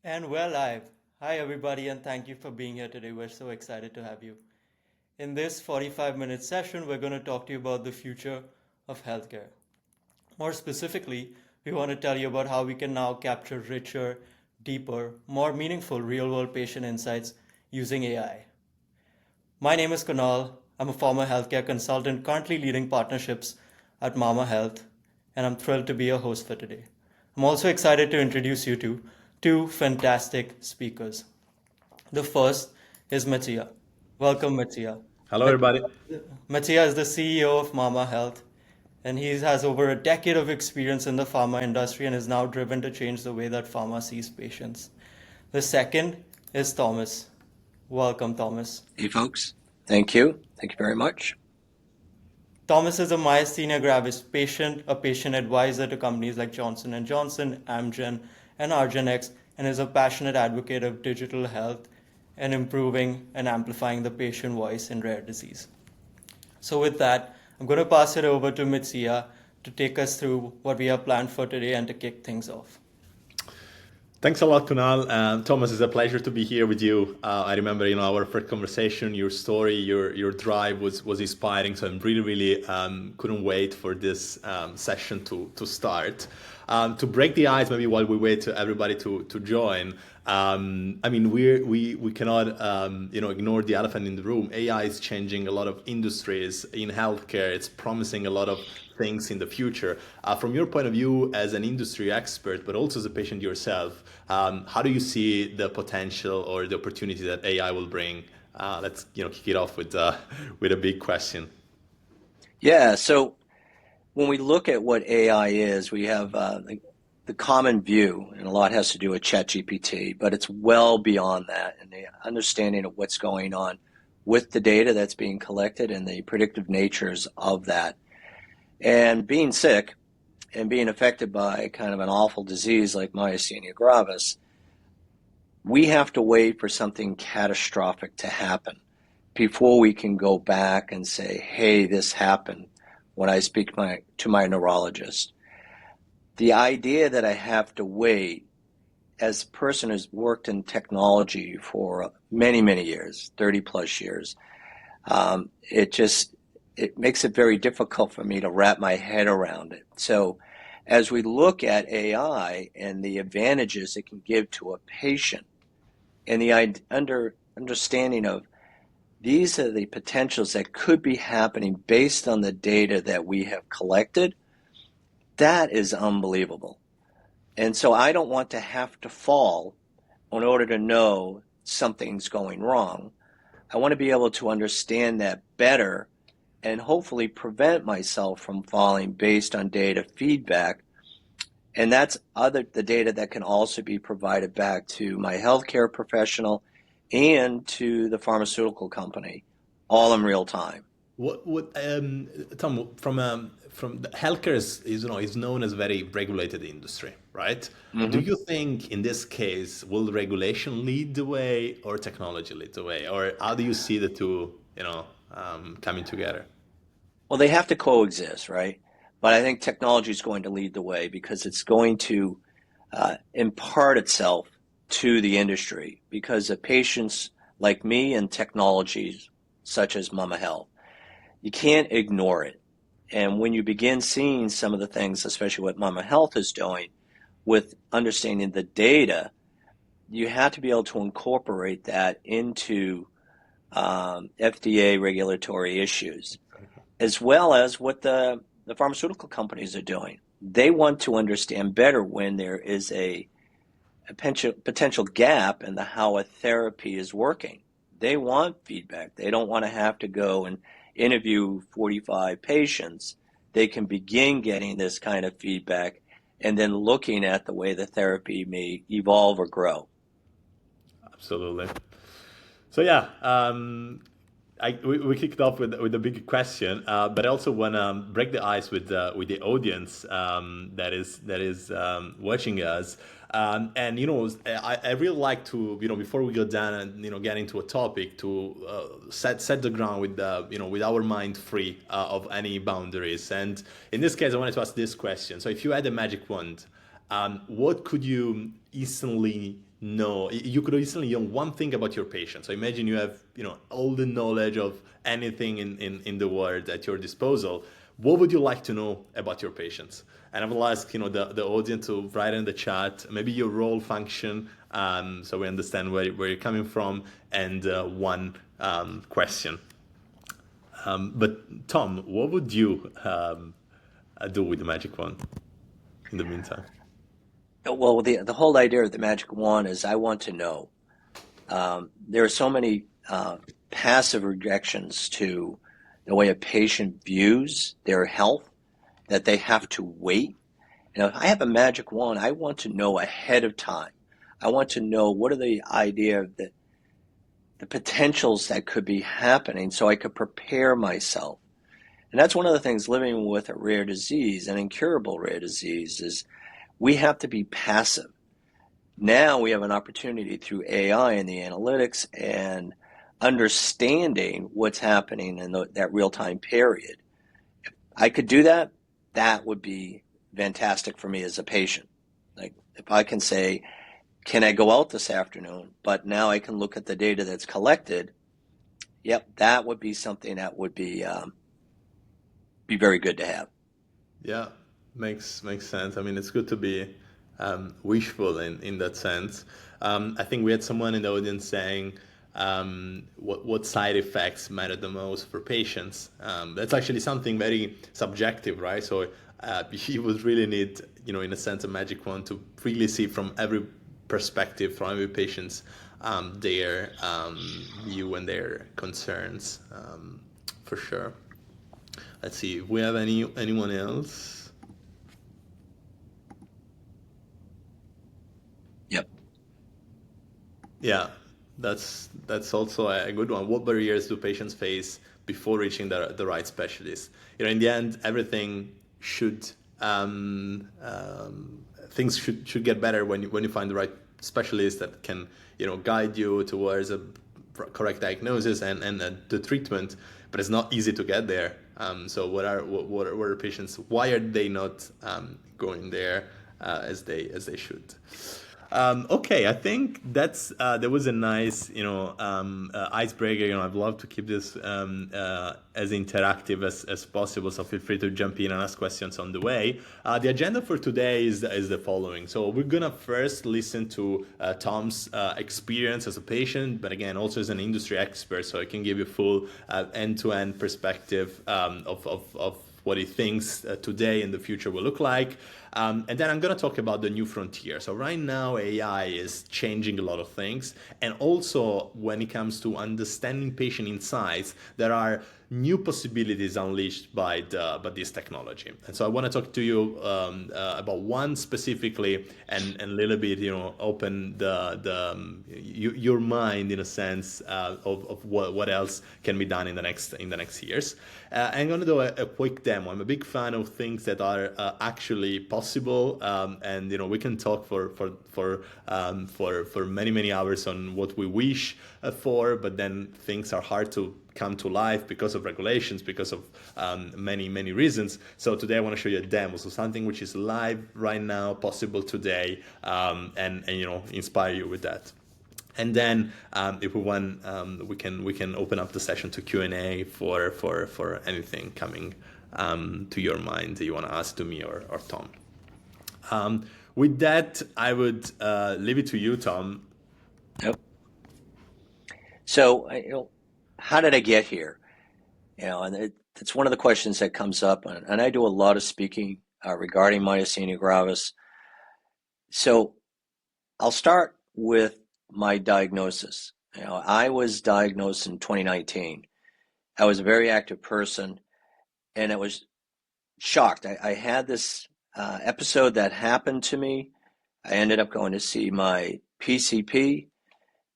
And we're live. Hi, everybody, and thank you for being here today. We're so excited to have you. In this 45-minute session, we're going to talk to you about the future of healthcare. More specifically, we want to tell you about how we can now capture richer, deeper, more meaningful real world patient insights using AI. My name is Kunal. I'm a former healthcare consultant currently leading partnerships at Mama Health, and I'm thrilled to be your host for today. I'm also excited to introduce you to two fantastic speakers. The first is Mattia. Welcome, Mattia. Hello, everybody. Mattia is the CEO of Mama Health, and he has over a decade of experience in the pharma industry and is now driven to change the way that pharma sees patients. The second is Thomas. Welcome, Thomas. Hey, folks. Thank you. Thank you very much. Thomas is a Myasthenia Gravis patient, a patient advisor to companies like Johnson& Johnson, Amgen, and argenx, and is a passionate advocate of digital health and improving and amplifying the patient voice in rare disease. So with that, I'm going to pass it over to Mitsia to take us through what we have planned for today and to kick things off. Thanks a lot, Kunal. Thomas, it's a pleasure to be here with you. I remember, our first conversation, your story, your drive was inspiring. So I'm really couldn't wait for this session to start. To break the ice, maybe while we wait to everybody to join. We cannot ignore the elephant in the room. AI is changing a lot of industries in healthcare. It's promising a lot of things in the future. From your point of view as an industry expert, but also as a patient yourself, how do you see the potential or the opportunity that AI will bring? Let's kick it off with a big question. Yeah, so when we look at what AI is, we have the common view, and a lot has to do with ChatGPT, but it's well beyond that, and the understanding of what's going on with the data that's being collected and the predictive natures of that. And being sick and being affected by kind of an awful disease like myasthenia gravis, we have to wait for something catastrophic to happen before we can go back and say, hey, this happened when I speak to my neurologist. The idea that I have to wait, as a person who's worked in technology for many years, 30 plus years, it makes it very difficult for me to wrap my head around it. So as we look at AI and the advantages it can give to a patient and the understanding of these are the potentials that could be happening based on the data that we have collected, that is unbelievable. And so I don't want to have to fall in order to know something's going wrong. I want to be able to understand that better and hopefully prevent myself from falling based on data feedback. And that's the data that can also be provided back to my healthcare professional and to the pharmaceutical company, all in real time. Tom, from the healthcare is known as a very regulated industry, right? Do you think in this case will regulation lead the way or technology lead the way, or how do you see the two coming together? Well, they have to coexist, right? But I think technology is going to lead the way because it's going to impart itself to the industry because of patients like me and technologies such as Mama Health. You can't ignore it. And when you begin seeing some of the things, especially what Mama Health is doing with understanding the data, you have to be able to incorporate that into FDA regulatory issues, as well as what the pharmaceutical companies are doing. They want to understand better when there is a potential gap in how a therapy is working. They want feedback. They don't want to have to go and interview 45 patients. They can begin getting this kind of feedback and then looking at the way the therapy may evolve or grow. Absolutely. So yeah, we kicked off with a big question, but I also want to break the ice with the audience that is watching us. And I really like to before we go down and get into a topic to set the ground with with our mind free of any boundaries. And in this case, I wanted to ask this question: so if you had a magic wand, what could you instantly know, you could easily know one thing about your patient. So imagine you have, all the knowledge of anything in the world at your disposal. What would you like to know about your patients? And I will ask, the audience to write in the chat, maybe your role function, so we understand where you're coming from, and one question. But Tom, what would you do with the magic wand in the meantime? Well, the whole idea of the magic wand is I want to know. There are so many passive rejections to the way a patient views their health that they have to wait. If I have a magic wand, I want to know ahead of time. I want to know what are the idea of the potentials that could be happening so I could prepare myself. And that's one of the things living with a rare disease, an incurable rare disease, is we have to be passive. Now we have an opportunity through AI and the analytics and understanding what's happening in that real-time period. If I could do that, that would be fantastic for me as a patient. Like if I can say, can I go out this afternoon? But now I can look at the data that's collected. Yep, that would be something that would be very good to have. Yeah, makes sense. I mean, it's good to be wishful in that sense. I think we had someone in the audience saying what side effects matter the most for patients. That's actually something very subjective, right? So you would really need, in a sense, a magic wand to really see from every perspective, from every patient's their view and their concerns, for sure. Let's see if we have anyone else. Yep. Yeah, that's also a good one. What barriers do patients face before reaching the right specialist? In the end, everything should things should get better when you find the right specialist that can guide you towards a correct diagnosis and the treatment. But it's not easy to get there. So what are patients? Why are they not going there as they should? Okay, I think that was a nice icebreaker. I'd love to keep this as interactive as possible. So feel free to jump in and ask questions on the way. The agenda for today is the following. So we're gonna first listen to Tom's experience as a patient, but again also as an industry expert, so I can give you full end-to-end perspective of what he thinks today and the future will look like. And then I'm going to talk about the new frontier. So right now, AI is changing a lot of things. And also, when it comes to understanding patient insights, there are new possibilities unleashed by this technology. And so I want to talk to you about one specifically and a little bit, open your mind in a sense of what else can be done in the next years. I'm going to do a quick demo. I'm a big fan of things that are actually possible, and we can talk for many hours on what we wish for, but then things are hard to come to life because of regulations, because of many reasons. So today I want to show you a demo, so something which is live right now, possible today, and inspire you with that. And then, if we want, we can open up the session to Q&A for anything coming to your mind that you want to ask to me or Tom. With that, I would leave it to you, Tom. Yep. So, how did I get here? And it's one of the questions that comes up, and I do a lot of speaking regarding myasthenia gravis. So, I'll start with my diagnosis. I was diagnosed in 2019. I was a very active person, and I was shocked. I had this episode that happened to me. I ended up going to see my PCP,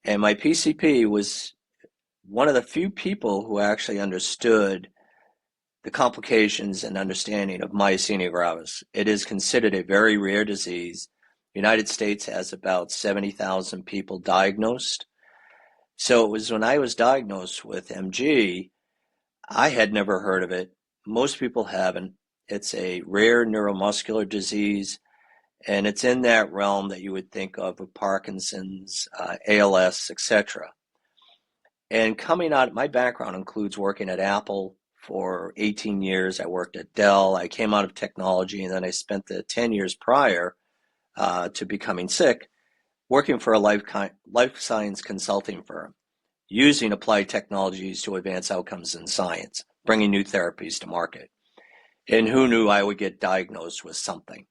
and my PCP was one of the few people who actually understood the complications and understanding of myasthenia gravis. It is considered a very rare disease. The United States has about 70,000 people diagnosed. So it was when I was diagnosed with MG, I had never heard of it. Most people haven't. It's a rare neuromuscular disease. And it's in that realm that you would think of with Parkinson's, ALS, etc. And coming out, my background includes working at Apple for 18 years. I worked at Dell. I came out of technology, and then I spent the 10 years prior to becoming sick working for a life science consulting firm, using applied technologies to advance outcomes in science, bringing new therapies to market. And who knew I would get diagnosed with something?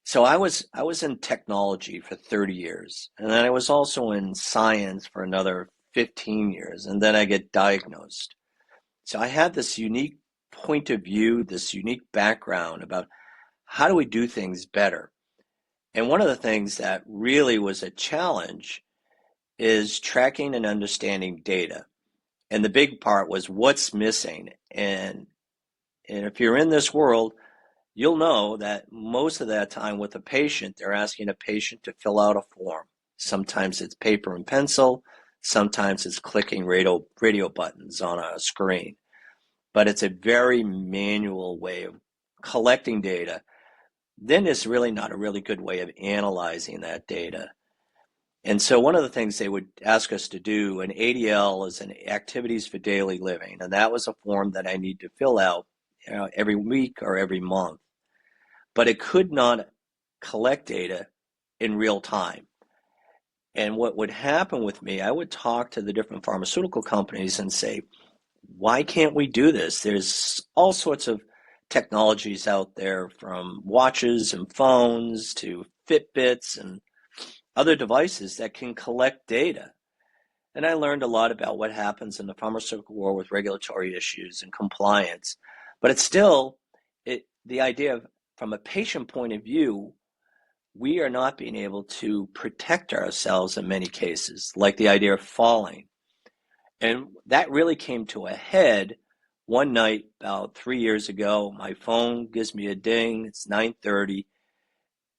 So I was in technology for 30 years, and then I was also in science for another 15 years, and then I get diagnosed. So I had this unique point of view, this unique background about how do we do things better. And one of the things that really was a challenge is tracking and understanding data. And the big part was what's missing. And if you're in this world, you'll know that most of that time with a patient, they're asking a patient to fill out a form. Sometimes it's paper and pencil. Sometimes it's clicking radio buttons on a screen. But it's a very manual way of collecting data. Then it's really not a really good way of analyzing that data. And so one of the things they would ask us to do, an ADL is an activities for daily living, and that was a form that I need to fill out every week or every month. But it could not collect data in real time. And what would happen with me, I would talk to the different pharmaceutical companies and say, why can't we do this? There's all sorts of technologies out there, from watches and phones to Fitbits and other devices that can collect data. And I learned a lot about what happens in the pharmaceutical world with regulatory issues and compliance. But it's still, the idea of, from a patient point of view, we are not being able to protect ourselves in many cases, like the idea of falling. And that really came to a head one night about 3 years ago. My phone gives me a ding. It's 9:30.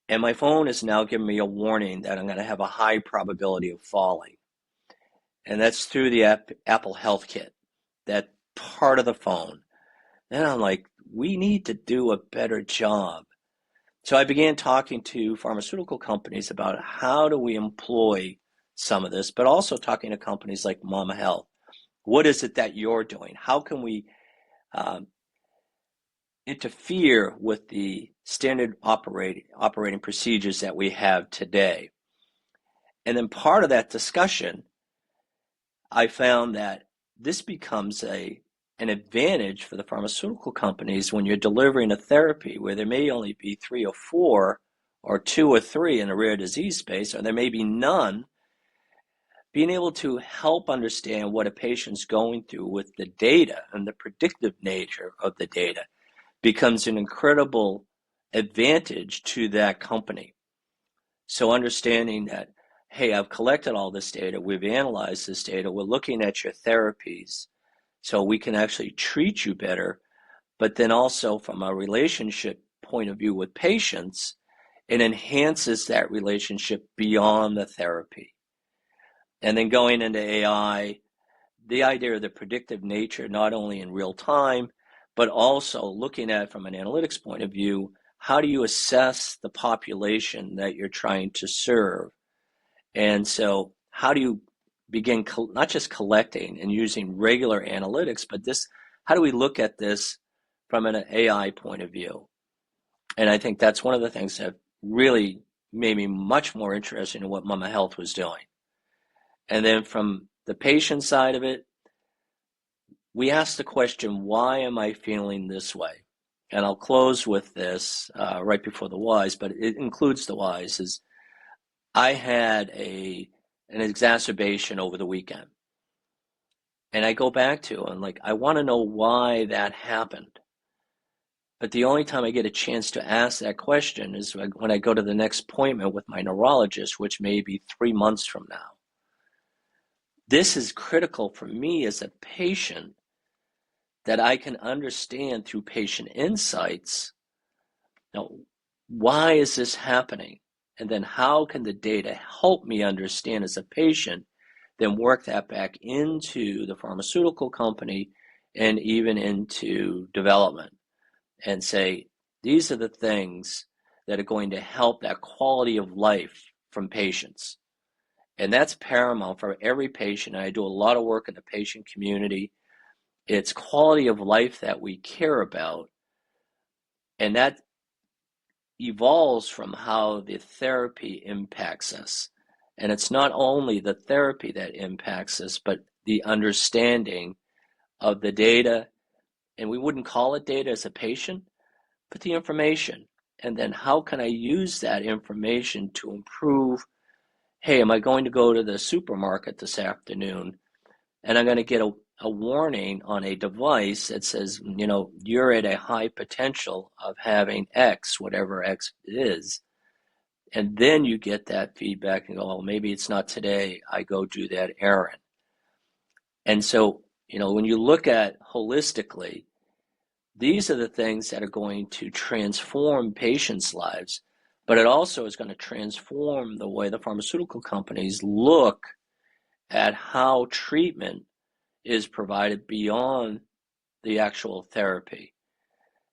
And my phone is now giving me a warning that I'm going to have a high probability of falling. And that's through the Apple Health Kit, that part of the phone. And I'm like, we need to do a better job. So I began talking to pharmaceutical companies about how do we employ some of this, but also talking to companies like Mama Health. What is it that you're doing? How can we interfere with the standard operating procedures that we have today? And then part of that discussion, I found that this becomes an advantage for the pharmaceutical companies when you're delivering a therapy where there may only be 3 or 4 or 2 or 3 in a rare disease space, or there may be none. Being able to help understand what a patient's going through with the data and the predictive nature of the data becomes an incredible advantage to that company. So understanding that, hey, I've collected all this data, we've analyzed this data, we're looking at your therapies, so we can actually treat you better. But then also from a relationship point of view with patients, it enhances that relationship beyond the therapy. And then going into AI, the idea of the predictive nature, not only in real time, but also looking at from an analytics point of view, how do you assess the population that you're trying to serve? And so how do you begin not just collecting and using regular analytics, but how do we look at this from an AI point of view? And I think that's one of the things that really made me much more interested in what Mama Health was doing. And then from the patient side of it, we asked the question, why am I feeling this way? And I'll close with this right before the whys, but it includes the whys, is I had an exacerbation over the weekend. And I go back to, and like, I want to know why that happened. But the only time I get a chance to ask that question is when I go to the next appointment with my neurologist, which may be 3 months from now. This is critical for me as a patient, that I can understand through patient insights, now, why is this happening? And then how can the data help me understand as a patient, then work that back into the pharmaceutical company and even into development and say, these are the things that are going to help that quality of life from patients. And that's paramount for every patient. And I do a lot of work in the patient community. It's quality of life that we care about. And that evolves from how the therapy impacts us. And it's not only the therapy that impacts us, but the understanding of the data. And we wouldn't call it data as a patient, but the information. And then how can I use that information to improve? Hey, am I going to go to the supermarket this afternoon and I'm going to get a warning on a device that says, you're at a high potential of having X, whatever X is. And then you get that feedback and go, well, maybe it's not today. I go do that errand. And so, when you look at holistically, these are the things that are going to transform patients' lives, but it also is going to transform the way the pharmaceutical companies look at how treatment is provided beyond the actual therapy.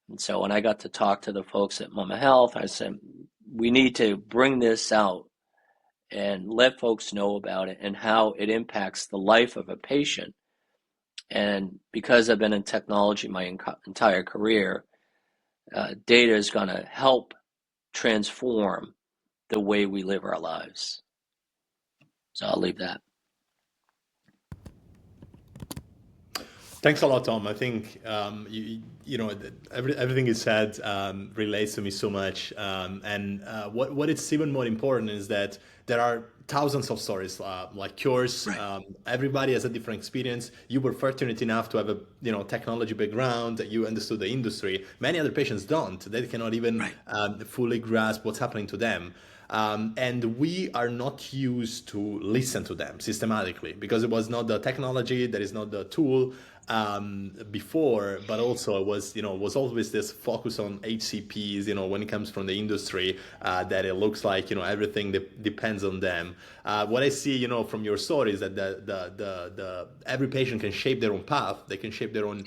And so when I got to talk to the folks at Mama Health, I said, we need to bring this out and let folks know about it and how it impacts the life of a patient. And because I've been in technology my entire career, data is going to help transform the way we live our lives. So I'll leave that. Thanks a lot, Tom. I think everything you said relates to me so much. And what it's even more important is that there are thousands of stories like yours. Right. Everybody has a different experience. You were fortunate enough to have a technology background. You understood the industry. Many other patients don't. They cannot even fully grasp what's happening to them. And we are not used to listen to them systematically because it was not the technology, that is not the tool before, but also it was always this focus on HCPs, when it comes from the industry, that it looks like, everything depends on them. What I see, from your story is that the every patient can shape their own path. They can shape their own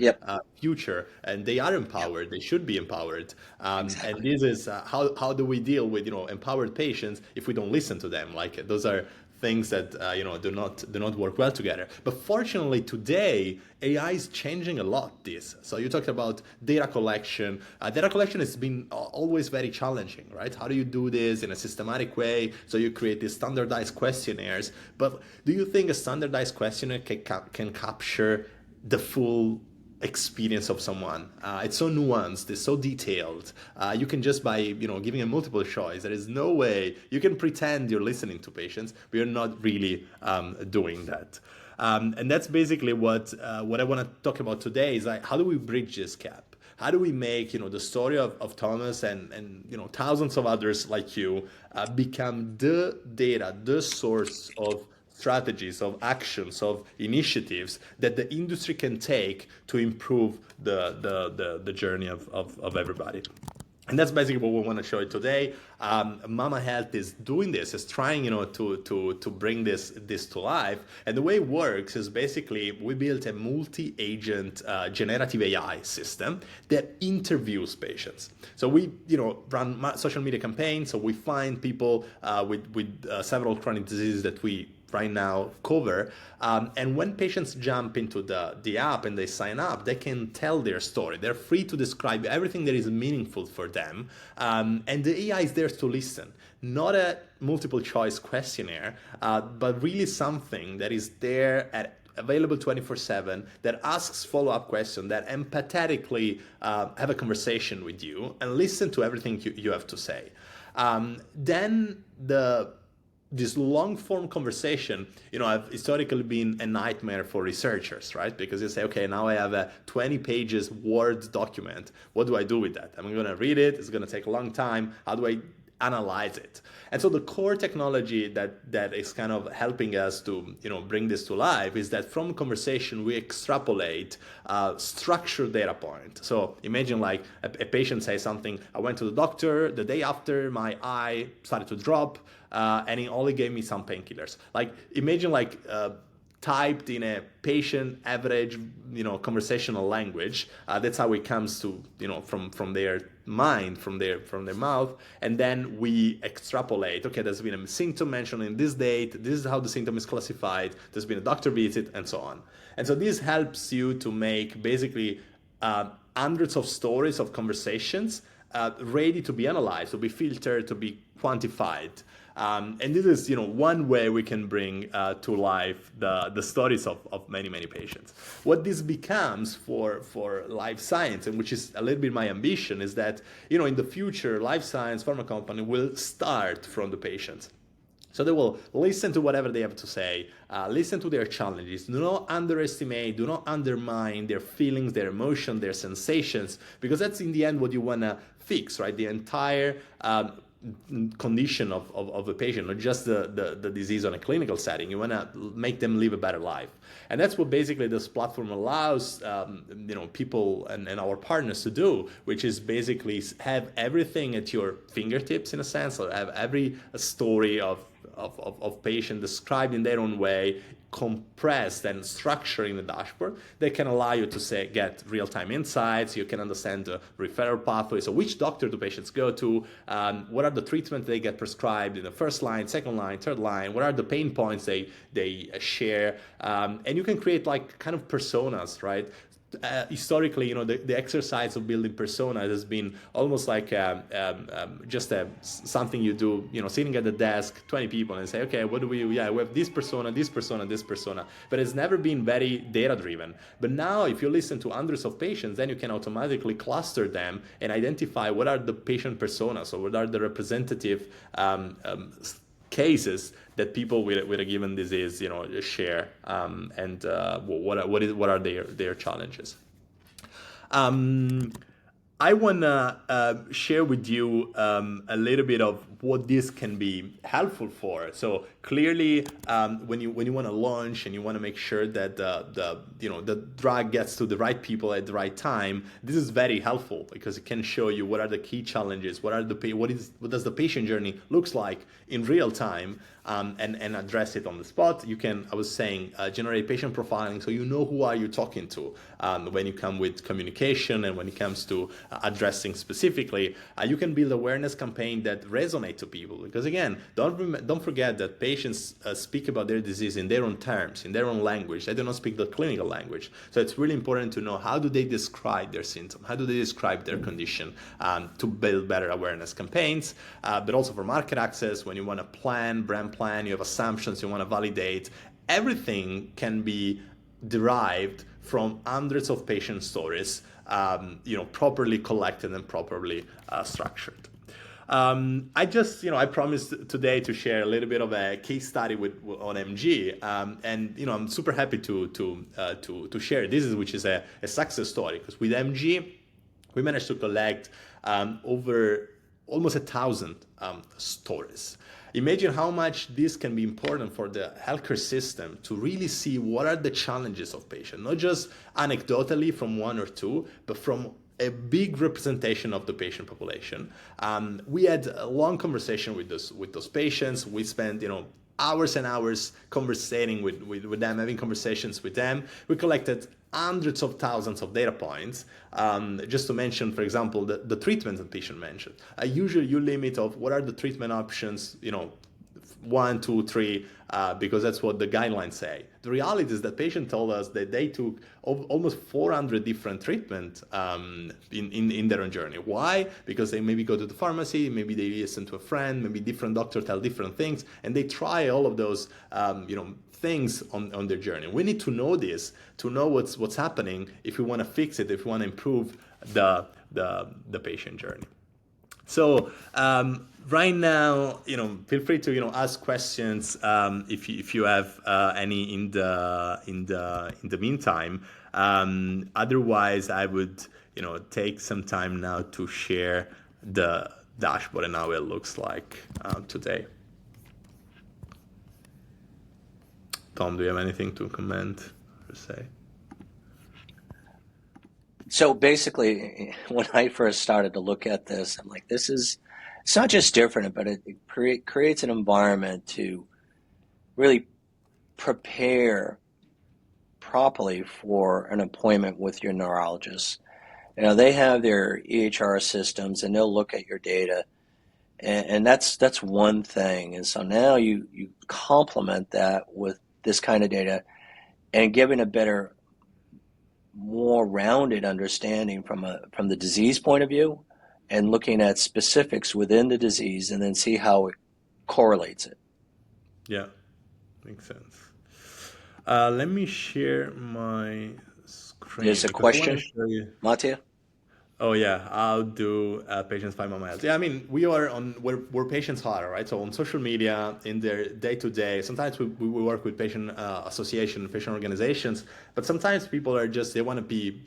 future, and they are empowered. Yep. They should be empowered. Exactly. And this is how do we deal with, empowered patients if we don't listen to them? Like those are things that do not work well together. But fortunately today, AI is changing a lot this. So you talked about data collection. Data collection has been always very challenging, right? How do you do this in a systematic way? So you create these standardized questionnaires. But do you think a standardized questionnaire can capture the full experience of someone? It's so nuanced, it's so detailed. You can just by giving a multiple choice, there is no way you can pretend you're listening to patients, but you're not really doing that. And that's basically what I want to talk about today is like, how do we bridge this gap? How do we make the story of Thomas and thousands of others like you become the data, the source of strategies, of actions, of initiatives that the industry can take to improve the journey of everybody. And that's basically what we want to show you today. Mama Health is doing this, is trying, to bring this to life. And the way it works is basically we built a multi-agent generative AI system that interviews patients. So we, run social media campaigns. So we find people with several chronic diseases that we right now cover. And when patients jump into the app and they sign up, they can tell their story. They're free to describe everything that is meaningful for them. And the AI is there to listen. Not a multiple choice questionnaire, but really something that is there available 24/7, that asks follow-up questions, that empathetically have a conversation with you and listen to everything you have to say. Then this long-form conversation, have historically been a nightmare for researchers, right? Because you say, okay, now I have a 20 pages Word document. What do I do with that? I'm going to read it. It's going to take a long time. How do I analyze it? And so the core technology that is kind of helping us to, bring this to life is that from conversation, we extrapolate structured data point. So imagine like a patient says something, I went to the doctor the day after my eye started to drop, and he only gave me some painkillers. Like imagine like typed in a patient average, conversational language. That's how it comes to, from their mind, from their mouth, and then we extrapolate. Okay, there's been a symptom mentioned in this date. This is how the symptom is classified. There's been a doctor visit, and so on. And so this helps you to make basically hundreds of stories of conversations ready to be analyzed, to be filtered, to be quantified. And this is, one way we can bring to life the stories of many, many patients. What this becomes for life science, and which is a little bit my ambition, is that, in the future, life science pharma company will start from the patients. So they will listen to whatever they have to say, listen to their challenges. Do not underestimate, do not undermine their feelings, their emotions, their sensations, because that's in the end what you want to fix, right? The entire condition of a patient, not just the disease on a clinical setting. You want to make them live a better life. And that's what basically this platform allows people and our partners to do, which is basically have everything at your fingertips, in a sense, or have every story of patient described in their own way, compressed and structured in the dashboard that can allow you to get real-time insights. You can understand the referral pathway. So which doctor do patients go to? What are the treatments they get prescribed in the first line, second line, third line? What are the pain points they share? And you can create kind of personas, right? Historically, the exercise of building persona has been almost like just something you do, sitting at the desk, 20 people, and say, okay, what do we have this persona, this persona, this persona. But it's never been very data-driven. But now, if you listen to hundreds of patients, then you can automatically cluster them and identify what are the patient personas, or what are the representative cases that people with a given disease, share, and what are their challenges. I want to share with you a little bit of what this can be helpful for. So clearly, when you want to launch and you want to make sure that the drug gets to the right people at the right time, this is very helpful because it can show you what are the key challenges, what does the patient journey looks like in real time, and address it on the spot. You can, I was saying, generate patient profiling, so you know who are you talking to when you come with communication, and when it comes to addressing specifically. You can build awareness campaign that resonate to people, because again, don't forget that patients speak about their disease in their own terms, in their own language. They do not speak the clinical language. So it's really important to know how do they describe their symptom, how do they describe their condition, to build better awareness campaigns. But also for market access, when you want to brand plan, you have assumptions, you want to validate, everything can be derived from hundreds of patient stories, properly collected and properly structured. I promised today to share a little bit of a case study on MG, and I'm super happy to share this, which is a success story, because with MG we managed to collect over almost 1,000 stories. Imagine how much this can be important for the healthcare system to really see what are the challenges of patients, not just anecdotally from one or two, but from a big representation of the patient population. We had a long conversation with those patients. We spent hours and hours conversating with them, having conversations with them. We collected hundreds of thousands of data points. Just to mention, for example, the treatment that patient mentioned. Usually you limit of what are the treatment options, 1, 2, 3, because that's what the guidelines say. The reality is that patient told us that they took almost 400 different treatments in their own journey. Why? Because they maybe go to the pharmacy, maybe they listen to a friend, maybe different doctors tell different things, and they try all of those things on their journey. We need to know this, to know what's happening if we want to fix it, if we want to improve the patient journey. So right now, feel free to ask questions if you have any in the meantime. Otherwise, I would take some time now to share the dashboard and how it looks like today. Tom, do you have anything to comment or say? So basically, when I first started to look at this, I'm like, it's not just different, but it creates an environment to really prepare properly for an appointment with your neurologist. You know, they have their EHR systems and they'll look at your data, and that's one thing. And so now you complement that with this kind of data and giving a better, more rounded understanding from the disease point of view, and looking at specifics within the disease and then see how it correlates it. Yeah, makes sense. Let me share my screen There's a because I want to question, show you. Mattia? Oh yeah, I'll do patients find my miles. Yeah, I mean we are on where patients are, right? So on social media, in their day to day, sometimes we work with patient association, patient organizations, but sometimes people are just they want to be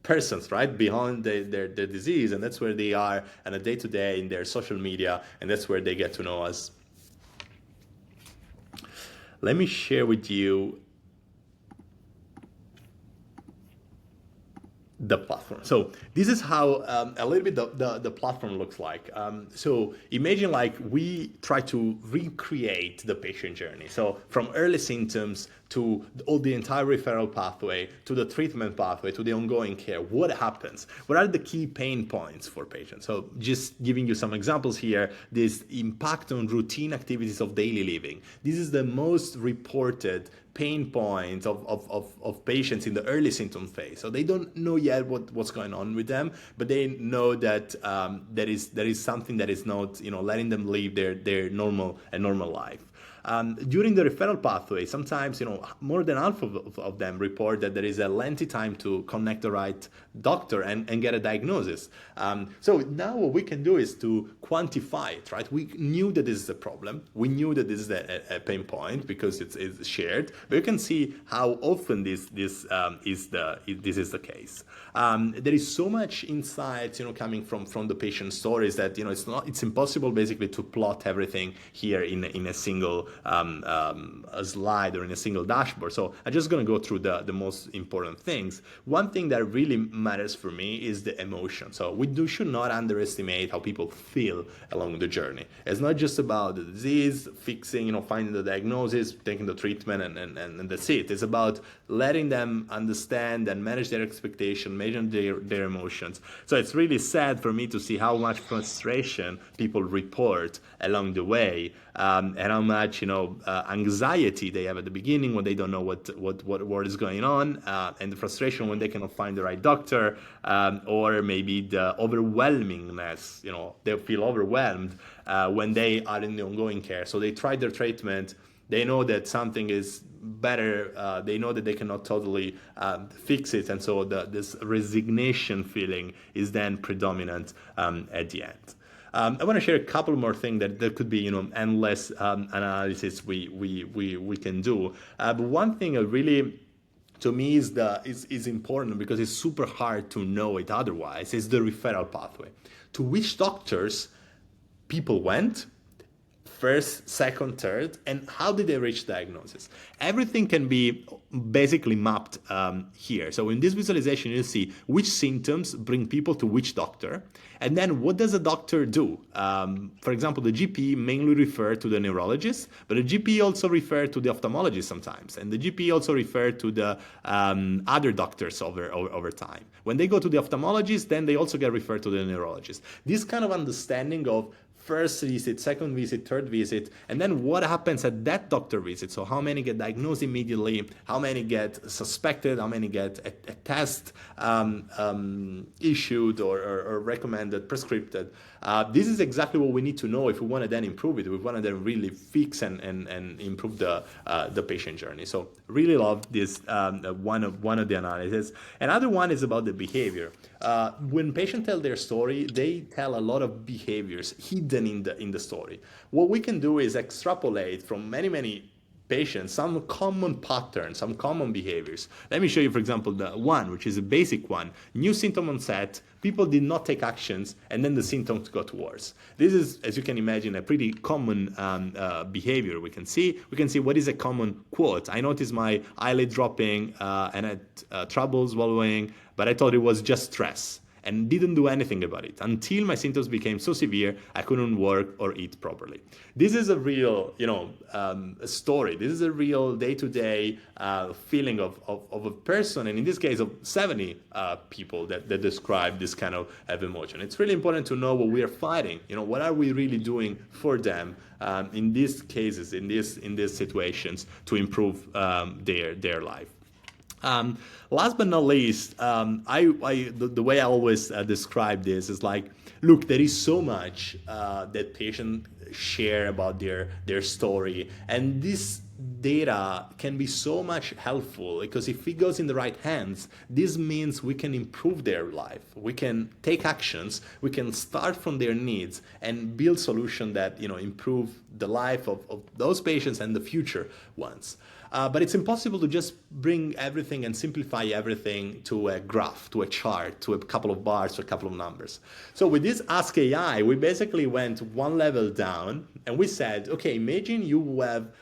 persons, right, behind their disease, and that's where they are on a day to day in their social media, and that's where they get to know us. Let me share with you the platform. So this is how a little bit the platform looks like. So imagine like we try to recreate the patient journey. So from early symptoms to all the entire referral pathway, to the treatment pathway, to the ongoing care. What happens? What are the key pain points for patients? So just giving you some examples here, this impact on routine activities of daily living. This is the most reported pain points of patients in the early symptom phase. So they don't know yet what's going on with them, but they know that there is something that is not letting them live their normal life. During the referral pathway, sometimes more than half of them report that there is a lengthy time to connect the right doctor and get a diagnosis. So now what we can do is to quantify it, right? We knew that this is a problem. We knew that this is a pain point because it's shared. But you can see how often this is the case. There is so much insight coming from the patient stories that it's impossible basically to plot everything here in a single a slide or in a single dashboard. So I'm just going to go through the most important things. One thing that really matters for me is the emotion. So we should not underestimate how people feel along the journey. It's not just about the disease, fixing, finding the diagnosis, taking the treatment, and that's it. It's about letting them understand and manage their expectation, manage their emotions. So it's really sad for me to see how much frustration people report along the way, and how much anxiety they have at the beginning when they don't know what is going on, and the frustration when they cannot find the right doctor, or maybe the overwhelmingness. They feel overwhelmed when they are in the ongoing care. So they try their treatment. They know that something is better. They know that they cannot totally fix it, and so this resignation feeling is then predominant at the end. I want to share a couple more things that there could be, endless analysis we can do. But one thing really, to me, is important because it's super hard to know it otherwise. Is the referral pathway. To which doctors people went, first, second, third, and how did they reach diagnosis? Everything can be basically mapped here. So in this visualization, you'll see which symptoms bring people to which doctor, and then what does a doctor do? For example, the GP mainly refer to the neurologist, but the GP also refer to the ophthalmologist sometimes, and the GP also refer to the other doctors over time. When they go to the ophthalmologist, then they also get referred to the neurologist. This kind of understanding of first visit, second visit, third visit, and then what happens at that doctor visit. So how many get diagnosed immediately, how many get suspected, how many get a test issued or recommended, prescribed. This is exactly what we need to know if we want to then improve it. We want to then really fix and improve the patient journey. So really love this one of the analysis. Another one is about the behavior. When patients tell their story, they tell a lot of behaviors hidden in the story. What we can do is extrapolate from many patients some common patterns, some common behaviors. Let me show you, for example, the one, which is a basic one. New symptom onset, people did not take actions, and then the symptoms got worse. This is, as you can imagine, a pretty common behavior we can see. We can see what is a common quote. I noticed my eyelid dropping and I had trouble swallowing, but I thought it was just stress. and didn't do anything about it until my symptoms became so severe I couldn't work or eat properly. This is a real, story. This is a real day-to-day feeling of a person, and in this case of 70 people that describe this kind of emotion. It's really important to know what we are fighting. What are we really doing for them in these cases, in these situations, to improve their life. Last but not least, the way I always describe this is like, look, there is so much that patients share about their story, and this data can be so much helpful, because if it goes in the right hands, this means we can improve their life. We can take actions, we can start from their needs and build solutions that improve the life of those patients and the future ones. But it's impossible to just bring everything and simplify everything to a graph, to a chart, to a couple of bars, to a couple of numbers. So with this Ask AI, we basically went one level down and we said, okay, imagine you have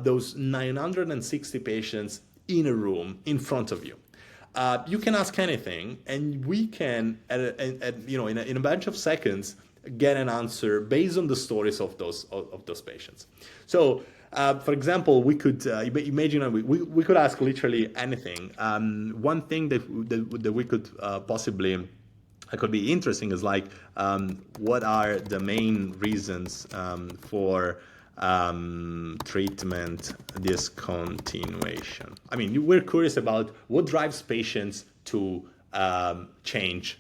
those 960 patients in a room in front of you. You can ask anything, and we can, in a bunch of seconds, get an answer based on the stories of those patients. So, for example, we could imagine we could ask literally anything. One thing that we could possibly could be interesting is like, what are the main reasons for treatment discontinuation? I mean, we're curious about what drives patients to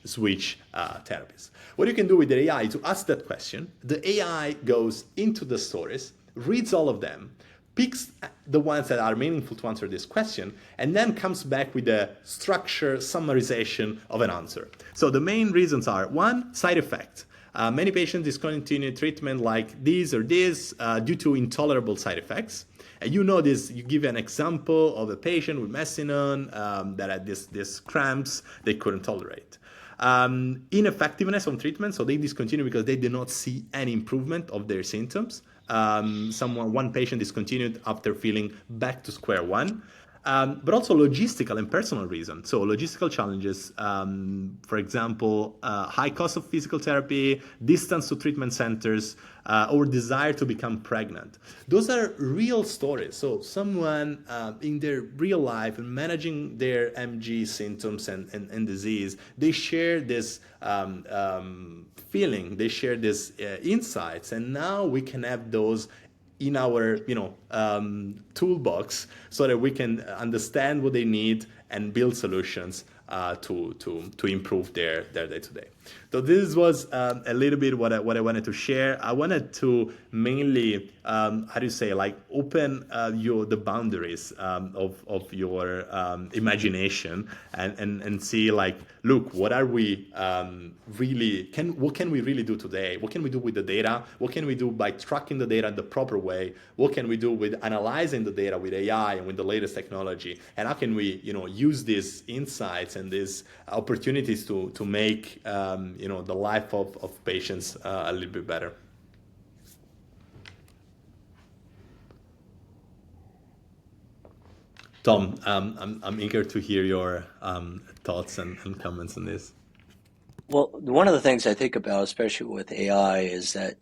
switch therapies. What you can do with the AI is to ask that question. The AI goes into the stories, reads all of them, picks the ones that are meaningful to answer this question, and then comes back with a structure, summarization of an answer. So the main reasons are: one, side effect. Many patients discontinue treatment like this or this due to intolerable side effects. And this, you give an example of a patient with methicillin that had this cramps they couldn't tolerate. Ineffectiveness on treatment, so they discontinue because they did not see any improvement of their symptoms. One patient discontinued after feeling back to square one. But also logistical and personal reasons. So logistical challenges, for example, high cost of physical therapy, distance to treatment centers, or desire to become pregnant. Those are real stories. So someone in their real life managing their MG symptoms and disease, they share this feeling, they share these insights, and now we can have those in our toolbox, so that we can understand what they need and build solutions to improve their day-to-day. So this was a little bit what I wanted to share. I wanted to mainly open the boundaries of your imagination and see, like, look, what are we what can we really do today? What can we do with the data? What can we do by tracking the data the proper way? What can we do with analyzing the data with AI and with the latest technology? And how can we use these insights and these opportunities to make the life of patients a little bit better? Tom, I'm eager to hear your thoughts and comments on this. Well, one of the things I think about, especially with AI, is that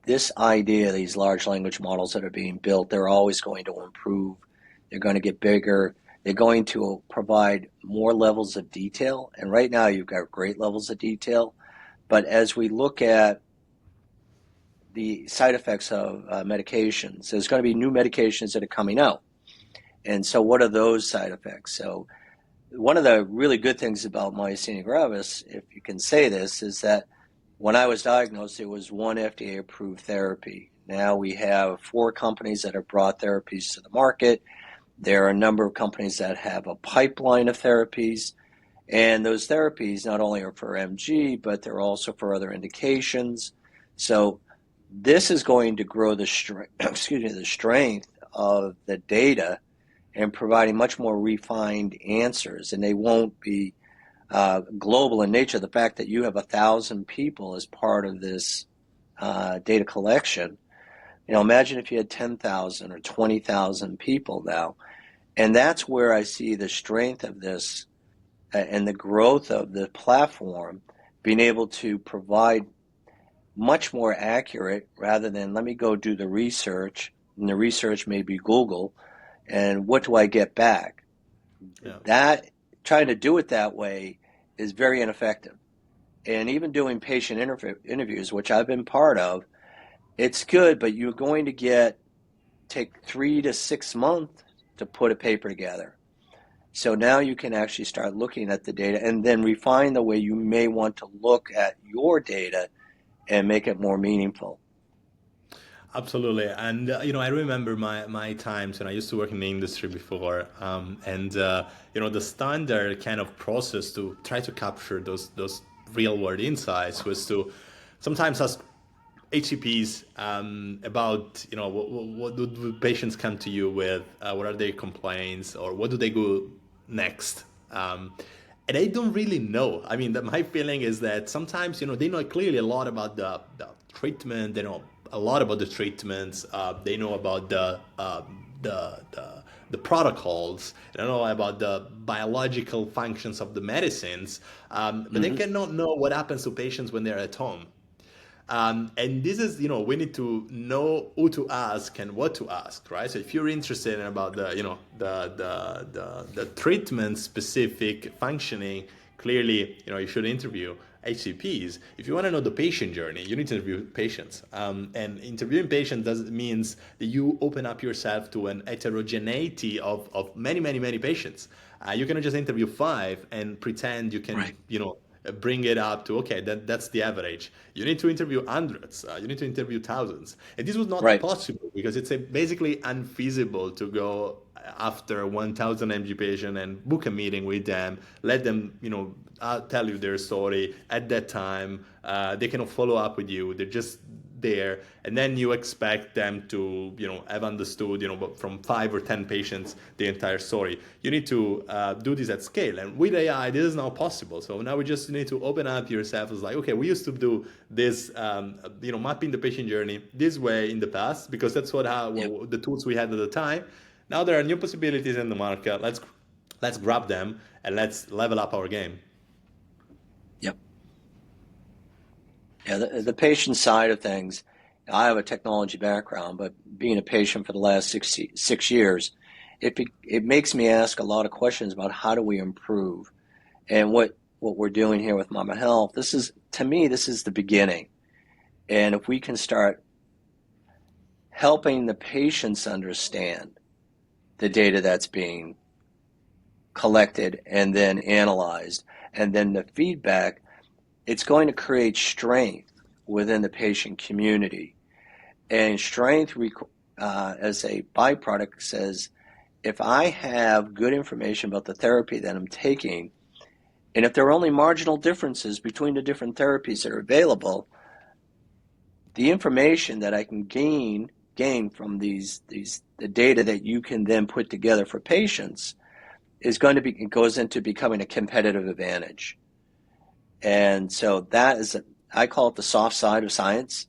this idea, these large language models that are being built, they're always going to improve. They're going to get bigger. They're going to provide more levels of detail. And right now you've got great levels of detail. But as we look at the side effects of medications, there's going to be new medications that are coming out. And so what are those side effects? So one of the really good things about myasthenia gravis, if you can say this, is that when I was diagnosed, there was one FDA-approved therapy. Now we have 4 companies that have brought therapies to the market. There are a number of companies that have a pipeline of therapies. And those therapies not only are for MG, but they're also for other indications. So this is going to grow the strength of the data and providing much more refined answers. And they won't be global in nature. The fact that you have 1,000 people as part of this data collection, imagine if you had 10,000 or 20,000 people now. And that's where I see the strength of this and the growth of the platform, being able to provide much more accurate rather than let me go do the research, and the research may be Google, and what do I get back? Yeah. That trying to do it that way is very ineffective. And even doing patient interviews, which I've been part of, it's good, but you're going to take 3 to 6 months to put a paper together. So now you can actually start looking at the data and then refine the way you may want to look at your data and make it more meaningful. Absolutely. And, I remember my times when I used to work in the industry before. The standard kind of process to try to capture those real world insights was to sometimes ask HCPs about, what do patients come to you with? What are their complaints, or what do they go next? And I don't really know. I mean, my feeling is that sometimes, they know clearly a lot about the treatment. They know a lot about the treatments. They know about the protocols. They know about the biological functions of the medicines. But they cannot know what happens to patients when they're at home. And this is, we need to know who to ask and what to ask, right? So if you're interested in about the treatment specific functioning, clearly, you should interview HCPs. If you want to know the patient journey, you need to interview patients. And interviewing patients means that you open up yourself to an heterogeneity of many, many, many patients. You cannot just interview 5 and pretend you can, bring it up to, okay, that's the average. You need to interview hundreds. You need to interview thousands. And this was not possible because it's basically unfeasible to go after 1,000 MG patient and book a meeting with them, let them, tell you their story at that time. They cannot follow up with you. They're just there, and then you expect them to have understood from 5 or 10 patients the entire story. You need to do this at scale, and with AI this is now possible. So now we just need to open up yourself as like, okay, we used to do this mapping the patient journey this way in the past because that's the tools we had at the time. Now there are new possibilities in the market. Let's grab them and let's level up our game. Yep. Yeah, the patient side of things, I have a technology background, but being a patient for the last 6 years, it makes me ask a lot of questions about how do we improve. And what we're doing here with Mama Health, to me, this is the beginning. And if we can start helping the patients understand the data that's being collected and then analyzed, and then the feedback, it's going to create strength within the patient community. And strength, as a byproduct, says, if I have good information about the therapy that I'm taking, and if there are only marginal differences between the different therapies that are available, the information that I can gain from the data that you can then put together for patients it goes into becoming a competitive advantage. And so I call it the soft side of science,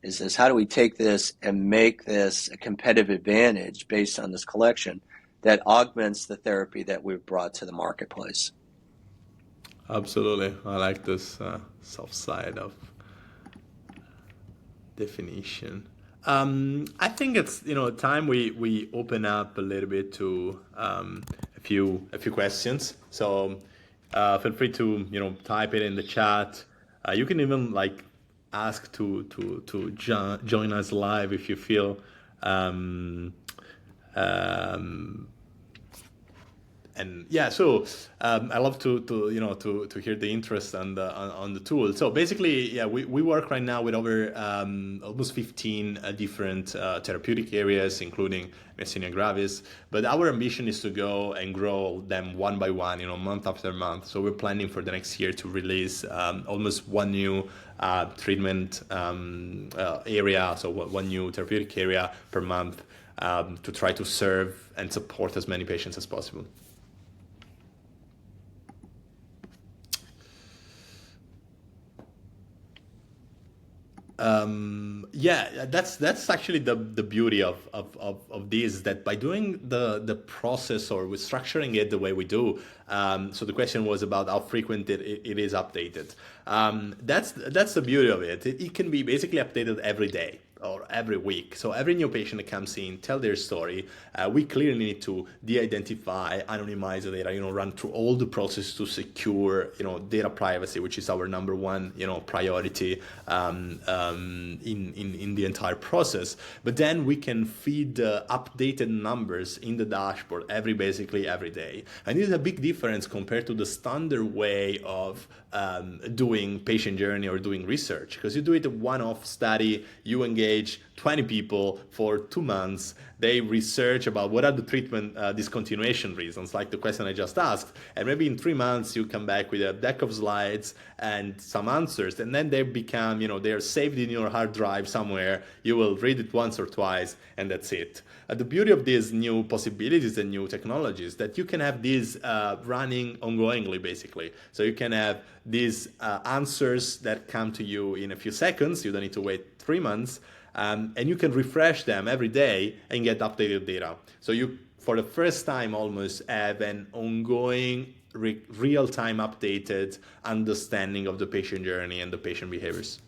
is how do we take this and make this a competitive advantage based on this collection that augments the therapy that we've brought to the marketplace. Absolutely. I like this soft side of definition. I think it's time we open up a little bit to a few questions. So feel free to type it in the chat. You can even ask to join us live if you feel. And yeah, so I love to hear the interest on the tool. So basically, yeah, we work right now with over almost 15 different therapeutic areas, including Myasthenia Gravis. But our ambition is to go and grow them one by one, month after month. So we're planning for the next year to release almost one new treatment area, so one new therapeutic area per month to try to serve and support as many patients as possible. Yeah, that's actually the beauty of this, that by doing the process, or with structuring it the way we do. So the question was about how frequent it is updated. That's the beauty of it. It can be basically updated every day or every week. So every new patient that comes in, tell their story. We clearly need to de-identify, anonymize the data, run through all the process to secure, data privacy, which is our number one, priority in the entire process. But then we can feed the updated numbers in the dashboard basically every day. And this is a big difference compared to the standard way of doing patient journey or doing research, because you do it a one-off study, you engage 20 people for 2 months, they research about what are the treatment discontinuation reasons, like the question I just asked, and maybe in 3 months you come back with a deck of slides and some answers, and then they become, they're saved in your hard drive somewhere, you will read it once or twice, and that's it. The beauty of these new possibilities and new technologies, that you can have these running ongoingly, basically. So you can have these answers that come to you in a few seconds, you don't need to wait 3 months, and you can refresh them every day and get updated data. So you, for the first time, almost have an ongoing, real-time updated understanding of the patient journey and the patient behaviors.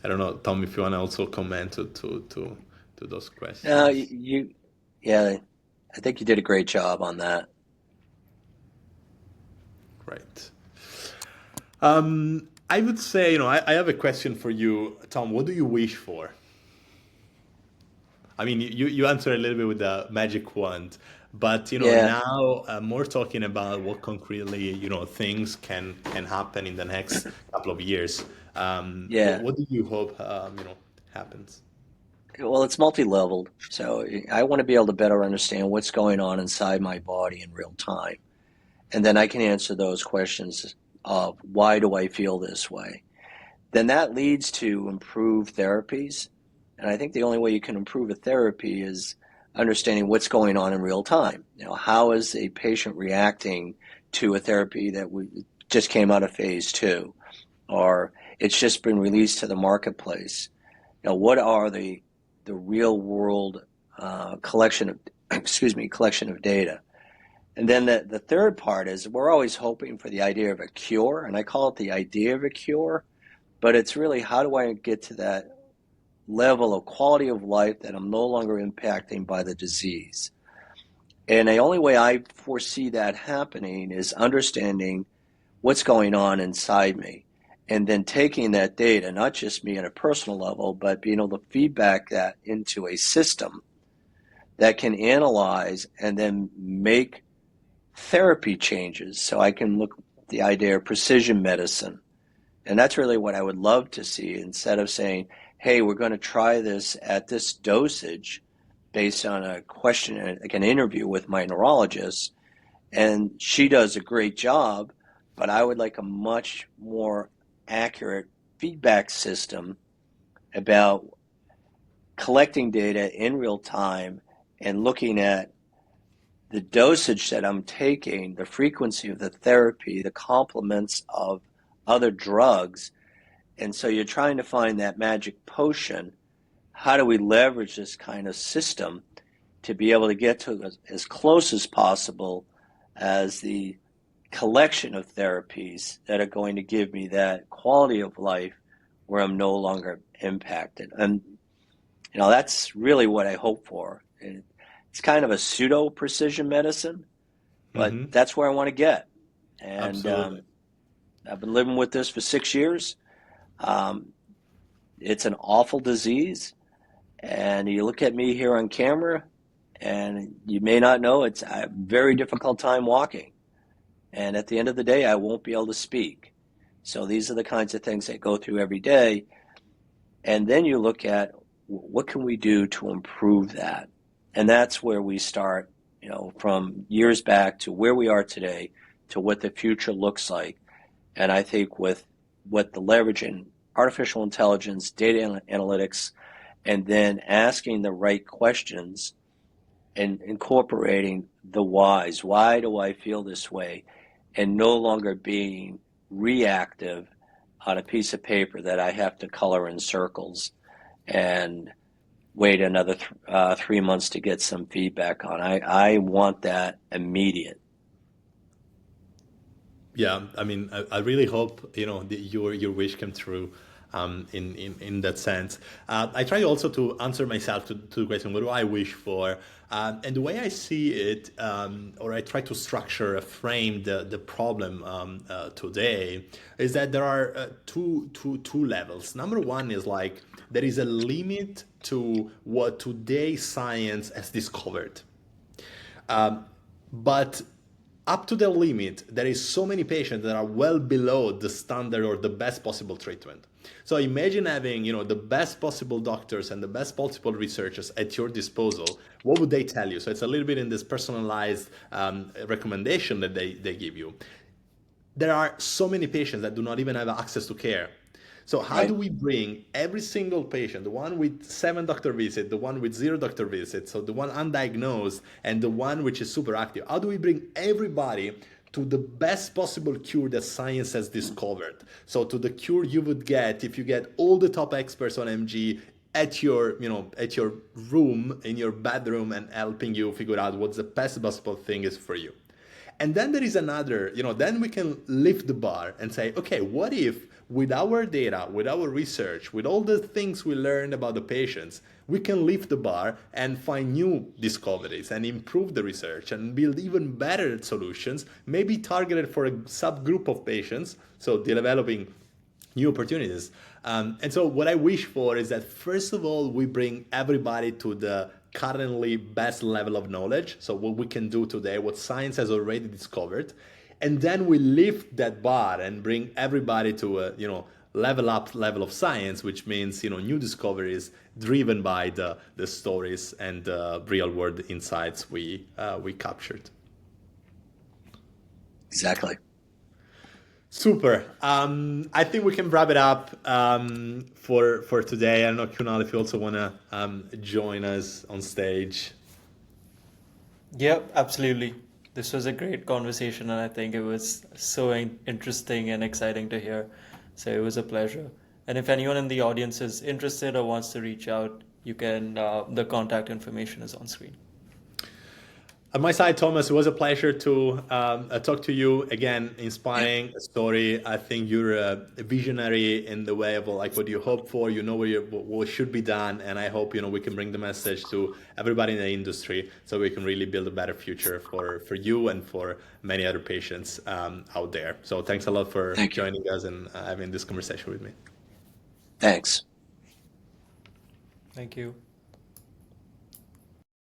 I don't know, Tom, if you want to also comment to those questions. Yeah, I think you did a great job on that. Right. I would say, I have a question for you, Tom. What do you wish for? I mean, you answer a little bit with the magic wand, but Yeah, now more talking about what concretely things can happen in the next couple of years. yeah. What do you hope happens? Well, it's multi-leveled, so I want to be able to better understand what's going on inside my body in real time. And then I can answer those questions of why do I feel this way? Then that leads to improved therapies. And I think the only way you can improve a therapy is understanding what's going on in real time. How is a patient reacting to a therapy that just came out of phase 2, or it's just been released to the marketplace? What are the real world collection of data? And then the third part is we're always hoping for the idea of a cure, and I call it the idea of a cure, but it's really how do I get to that level of quality of life that I'm no longer impacting by the disease. And the only way I foresee that happening is understanding what's going on inside me, and then taking that data, not just me at a personal level, but being able to feedback that into a system that can analyze and then make therapy changes. So I can look at the idea of precision medicine. And that's really what I would love to see, instead of saying, hey, we're going to try this at this dosage based on a question, like an interview with my neurologist, and she does a great job, but I would like a much more accurate feedback system about collecting data in real time and looking at the dosage that I'm taking, the frequency of the therapy, the complements of other drugs. And so you're trying to find that magic potion. How do we leverage this kind of system to be able to get to as close as possible as the collection of therapies that are going to give me that quality of life where I'm no longer impacted? And that's really what I hope for. It's kind of a pseudo precision medicine, but that's where I want to get. And I've been living with this for 6 years. It's an awful disease, and you look at me here on camera, and you may not know, it's a very difficult time walking. And at the end of the day, I won't be able to speak. So these are the kinds of things that go through every day. And then you look at what can we do to improve that? And that's where we start, from years back to where we are today to what the future looks like. And I think with what the leverage in artificial intelligence, data analytics, and then asking the right questions and incorporating the whys. Why do I feel this way? And no longer being reactive on a piece of paper that I have to color in circles and wait another 3 months to get some feedback on. I want that immediate. Yeah, I mean, I really hope your wish come true. In that sense, I try also to answer myself to the question, what do I wish for? And the way I see it, or I try to structure, frame the problem today, is that there are two levels. Number one is like there is a limit to what today science has discovered. But up to the limit, there is so many patients that are well below the standard or the best possible treatment. So imagine having, the best possible doctors and the best possible researchers at your disposal. What would they tell you? So it's a little bit in this personalized recommendation that they give you. There are so many patients that do not even have access to care. So how do Right. we bring every single patient, the one with 7 doctor visits, the one with 0 doctor visits, so the one undiagnosed and the one which is super active, how do we bring everybody to the best possible cure that science has discovered? So to the cure you would get if you get all the top experts on MG at your room, in your bedroom, and helping you figure out what the best possible thing is for you. And then there is another, then we can lift the bar and say, okay, what if with our data, with our research, with all the things we learned about the patients, we can lift the bar and find new discoveries and improve the research and build even better solutions, maybe targeted for a subgroup of patients, so developing new opportunities. And so what I wish for is that first of all, we bring everybody to the currently best level of knowledge. So what we can do today, what science has already discovered. And then we lift that bar and bring everybody to a, level up level of science, which means, new discoveries driven by the stories and the real world insights we captured. Exactly. Super. I think we can wrap it up for today. I don't know, Kunal, if you also want to join us on stage. Yep, absolutely. This was a great conversation, and I think it was so interesting and exciting to hear. So it was a pleasure. And if anyone in the audience is interested or wants to reach out, you can, the contact information is on screen. On my side, Thomas, it was a pleasure to talk to you again. Inspiring story. I think you're a visionary in the way of like what you hope for. You know what should be done, and I hope we can bring the message to everybody in the industry so we can really build a better future for you and for many other patients out there. So thanks a lot for Thank you. joining us and having this conversation with me. Thanks. Thank you.